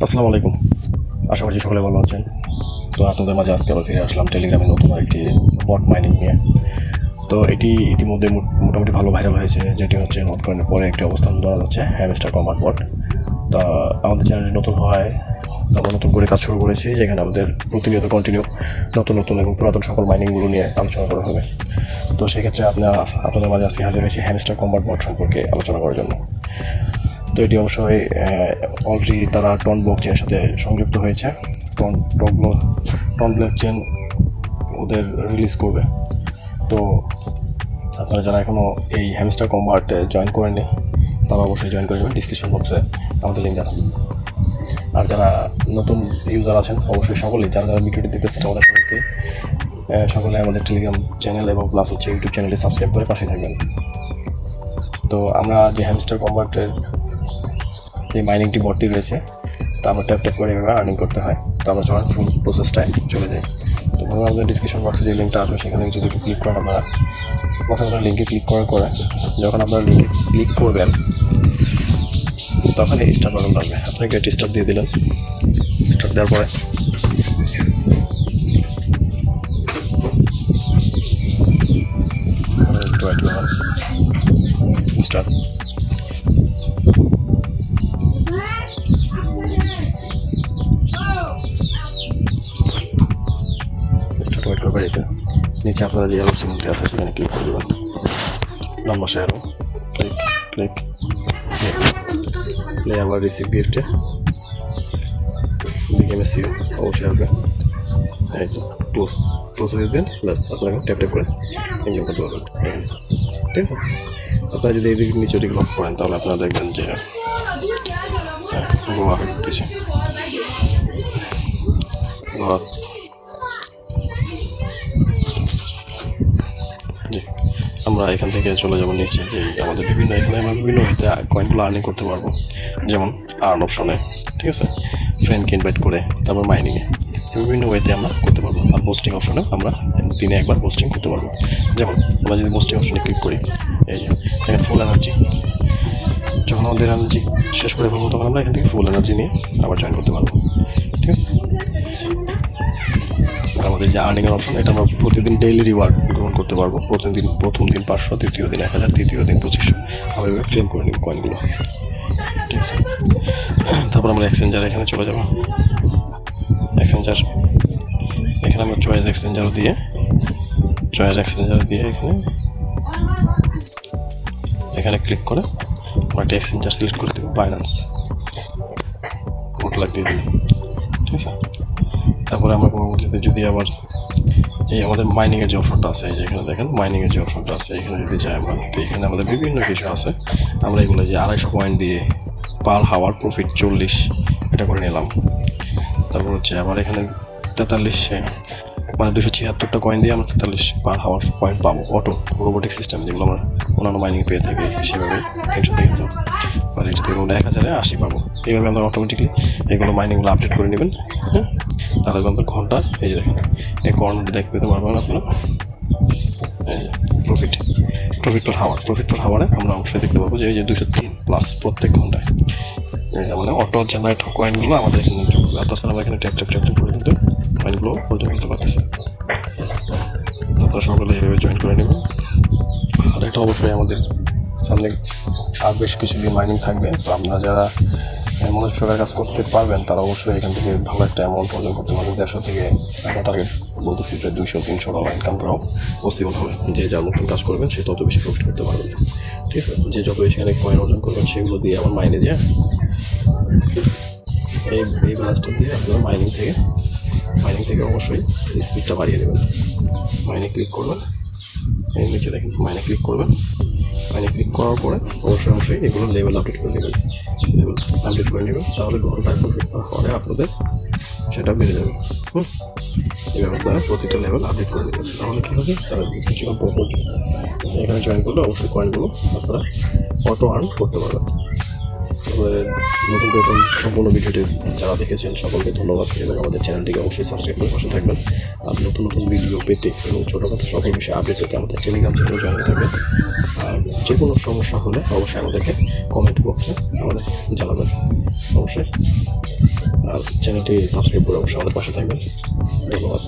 আসসালামু আলাইকুম। আশা করছি সকলে ভালো আছেন। তো আপনাদের মাঝে আজকে আবার ফিরে আসলাম টেলিগ্রামে নতুন একটি বট মাইনিং নিয়ে। তো এটি ইতিমধ্যে মোটামুটি ভালো ভাইরাল হয়েছে, যেটি হচ্ছে নোট কয়েনের পরে একটি অবস্থান ধরা যাচ্ছে হ্যামস্টার কম্বাট বট। তা আমাদের চ্যানেলটি নতুন হওয়ায় আমরা নতুন করে কাজ শুরু করেছি, যেখানে আমাদের প্রতিনিয়ত কন্টিনিউ নতুন এবং পুরাতন সকল মাইনিংগুলো নিয়ে আলোচনা করা হবে। তো সেক্ষেত্রে আপনাদের মাঝে আজকে হাজির হয়েছি হ্যামস্টার কম্বাট বট সম্পর্কে আলোচনা করার জন্য। তো এটি অবশ্যই অলরেডি তারা টন ব্লকচেনের সাথে সংযুক্ত হয়েছে। টন ব্লকচেন ওদের রিলিজ করবে। তো আপনারা যারা এখনও এই হ্যামস্টার কম্বাট জয়েন করেননি তারা অবশ্যই জয়েন করে নেবেন। ডিসক্রিপশন বক্সে আমাদের লিঙ্ক আছে। আর যারা নতুন ইউজার আছেন অবশ্যই সকলেই যারা ভিডিওটি দেখতেছেন আমাদের সকলে আমাদের টেলিগ্রাম চ্যানেল এবং প্লাস হচ্ছে ইউটিউব চ্যানেলটি সাবস্ক্রাইব করে পাশে থাকবেন। তো আমরা যে হ্যামস্টার কম্বাটের যে মাইনিংটি বটটি রয়েছে তা আমরা ট্যাপ করে এভাবে আর্নিং করতে হয়। তো আমরা চলেন ফুল প্রসেসটায় চলে যাই। তো আমাদের ডিসক্রিপশন বক্সে যে লিঙ্কটা আসবে সেখানে যদি ক্লিক করেন আপনারা প্রথমে লিঙ্কে ক্লিক করার পরে যখন আপনারা লিঙ্কে ক্লিক করবেন তখন এই স্টার্ট বাটন আসবে। আপনাকে এটি স্টার্ট দিয়ে দিলেন। স্টার্ট দেওয়ার পরে স্টার্ট ওয়েট করবে। এটা নিচে আপনারা যে আরো সিম্বলটি আছে সেখানে ক্লিক করে দেবেন। লম্বা সে আরো ক্লিক প্লে আবার রিসিভ গিফটে বিকেমে সিও অবশ্যই আসবে। একদম ক্লোজ দিয়ে দেবেন। প্লাস আপনারা ট্যাপ করে এনজয় করতে পারবেন। ঠিক আছে, আপনারা যদি এই দিকে নিচে দিকে লক করেন তাহলে আপনারা দেখবেন যে গোয়া হচ্ছে আমরা এখান থেকে চলে যাবো নিচে, যে আমাদের এখানে আমরা বিভিন্ন ওয়েতে কয়েনগুলো আর্নিং করতে পারবো। যেমন আর্ন অপশনে, ঠিক আছে, ফ্রেন্ডকে ইনভাইট করে, তারপর মাইনিংয়ে বিভিন্ন ওয়েতে আমরা করতে পারবো। আর পোস্টিং অপশনে আমরা দিনে একবার পোস্টিং করতে পারবো। যেমন আমরা যদি পোস্টিং অপশনে ক্লিক করি, এই যে এখানে ফুল এনার্জি, যখন আমাদের এনার্জি শেষ করে ফেলবো তখন আমরা এখান থেকে ফুল এনার্জি নিয়ে আবার জয়েন করতে পারবো। ঠিক আছে, আমাদের যে আর্নিংয়ের অপশন, এটা আমরা প্রতিদিন ডেইলি রিওয়ার্ড গ্রহণ করতে পারবো। প্রথম দিন 500, দ্বিতীয় দিন 1000, তৃতীয় দিন 2500 আমরা এভাবে ক্লেম করে নিব কয়েনগুলো। ঠিক আছে, তারপর আমরা এক্সচেঞ্জার এখানে চলে যাবো। এক্সচেঞ্জার এখানে আমরা চয়েস এক্সচেঞ্জার দিয়ে এখানে ক্লিক করে আমরা একটা এক্সচেঞ্জার সিলেক্ট করে দেবো। বাইন্যান্স কোড লাগিয়ে দিলাম। ঠিক আছে, তারপরে আমরা পরবর্তীতে যদি আবার এই আমাদের মাইনিংয়ের যে অপশনটা আছে, এই যে এখানে দেখেন মাইনিংয়ের যে অপশনটা আছে, এখানে যদি যাই আমরা, তো এখানে আমাদের বিভিন্ন কিছু আছে। আমরা এগুলো যে 250 পয়েন্ট দিয়ে পার হাওয়ার প্রফিট 40 এটা করে নিলাম। তারপর হচ্ছে আবার এখানে 43 মানে 276টা কয়েন দিয়ে আমরা 43 পার হাওয়ার পয়েন্ট পাবো। অটো রোবোটিক সিস্টেম যেগুলো আমরা অন্যান্য মাইনিং পেয়ে থাকি সেভাবে 300 থেকে আর এটা থেকে আমরা 1080 পাবো। এইভাবে আমরা অটোমেটিকলি এগুলো মাইনিংগুলো আপডেট করে নেবেন। হ্যাঁ, তাহলে আমাদের ঘন্টা এই যে দেখেন এই কর্নারটি দেখতে পারবেন আপনারা। এই যে প্রফিট পার হাওয়ারে আমরা অবশ্যই দেখতে পাবো যে এই যে 203+ প্রত্যেক ঘন্টায়। মানে অটো জেনারেট কয়েনগুলো আমাদের এখানে চলবে। আর তাছাড়া আমরা এখানে ট্যাপ করে কিন্তু কয়েনগুলো হোল্ডিং করতে পারতেছে। আপনারা সকলে এইভাবে জয়েন করে নেবেন। আর এটা অবশ্যই আমাদের সামনে আর বেশ কিছুদিন মাইনিং থাকবে। তো আপনারা যারা মনোযোগ সহকারে কাজ করতে পারবেন তারা অবশ্যই এখান থেকে ভালো একটা অ্যামাউন্ট অর্জন করতে পারবেন। 150 থেকে আমরা টার্গেট বলতেছি প্রায় $200-300 ইনকাম করাও পসিবল হবে। যে যার মতন কাজ করবেন সে তত বেশি প্রফিট করতে পারবেন। ঠিক আছে, যে যত বেশি এখানে কয়েন অর্জন করবেন সেগুলো দিয়ে আমার মাইনে যায় এই ব্লাস্টার দিয়ে আপনারা মাইনিং থেকে অবশ্যই স্পিডটা বাড়িয়ে দেবেন। মাইনে ক্লিক করবেন, এই নিচে দেখেন মাইনে ক্লিক করবেন। মাইনে ক্লিক করার পরে অবশ্যই এগুলো লেভেল আপডেট করে নেবেন। তাহলে ঘন্টায় প্রফিট পরে আপনাদের সেটা বেড়ে যাবে। এইভাবে আপনারা প্রতিটা লেভেল আপডেট করে নেবেন। তাহলে কী হবে, তারা কিছুক্ষণ পর এখানে জয়েন করলে অবশ্যই কয়েনগুলো আপনারা অটো আর্ন করতে পারবেন। নতুন সম্পূর্ণ ভিডিওটি যারা দেখেছেন সকলকে ধন্যবাদ এবং আমাদের চ্যানেলটিকে অবশ্যই সাবস্ক্রাইব করে পাশে থাকবেন। আর নতুন ভিডিও পেতে এবং ছোটোখাটো সকল বিষয়ে আপডেট পেতে আমাদের টেলিগ্রাম চ্যানেলে জয়েন থাকবেন। আর যে কোনো সমস্যা হলে অবশ্যই আমাদেরকে কমেন্ট বক্সে আমাদের জানাবেন। অবশ্যই আর চ্যানেলটি সাবস্ক্রাইব করে অবশ্যই আমাদের পাশে থাকবেন। ধন্যবাদ।